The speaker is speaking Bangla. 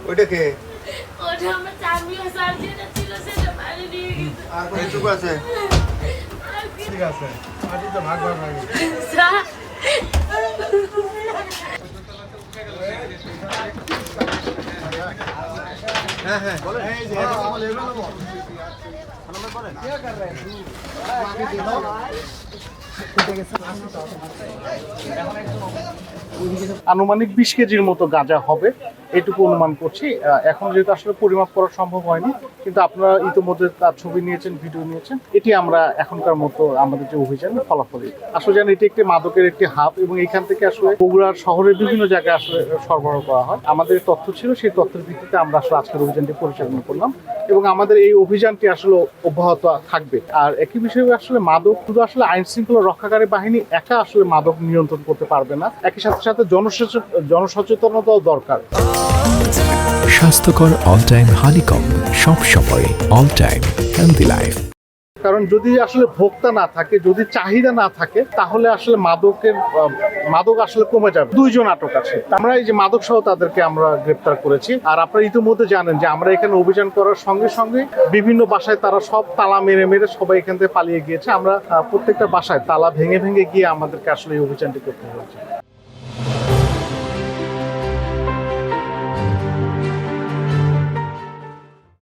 ওইটা কে? ওটা আমার চাকরিও সার্জেন্ট ছিল সেটা বাড়ি নিয়ে গেছে। আর কতটুকু আছে? ঠিক আছে আজই তো ভাগ ভাগ হয়ে গেছে। স্যার হ্যাঁ হ্যাঁ বলেন। এই যে এটা আমার লেভেল নাম্বার আনুমানিক 20 কেজির মতো গাঁজা হবে এটুকু অনুমান করছি। এখন যেহেতু আসলে পরিমাপ করা সম্ভব হয়নি, কিন্তু আপনারা ইতিমধ্যে তার ছবি নিয়েছেন, ভিডিও নিয়েছেন, এটি আমরা এখনকার মতো আমাদের যে অভিযানের ফলাফলই আসলে জানি এটি একটি মাদকের একটি হাব এবং এখান থেকে আসলে বগুড়ার শহরের বিভিন্ন জায়গায় আসলে সরবরাহ করা হয়। আমাদের তথ্য ছিল, সেই তথ্যের ভিত্তিতে আমরা আসলে আজকের অভিযানটি পরিচালনা করলাম এবং আমাদের এই অভিযানটি আসলে অব্যাহত থাকবে। আর একই বিষয়ে আসলে মাদক শুধু আসলে আইন শৃঙ্খলা রক্ষাকারী বাহিনী একা আসলে মাদক নিয়ন্ত্রণ করতে পারবে না, একই সাথে সাথে জনসচেতনতাও দরকার। স্বাস্থ্যকর অল টাইম হানিকম, সব সময় অল টাইম হেলদি লাইফ। কারণ যদি আসলে ভোক্তা না থাকে, যদি চাহিদা না থাকে, তাহলে আসলে মাদক আসলে কমে যাবে। 2 জন আটক আছে, আমরা এই যে মাদক সহ তাদেরকে আমরা গ্রেপ্তার করেছি। আর আপনারা ইতিমধ্যে জানেন যে আমরা এখানে অভিযান করার সঙ্গে সঙ্গে বিভিন্ন বাসায় তারা সব তালা মেরে মেরে সবাই এখান থেকে পালিয়ে গিয়েছে। আমরা প্রত্যেকটা বাসায় তালা ভেঙে ভেঙে গিয়ে আমাদেরকে আসলে এই অভিযানটি করতে হয়েছে।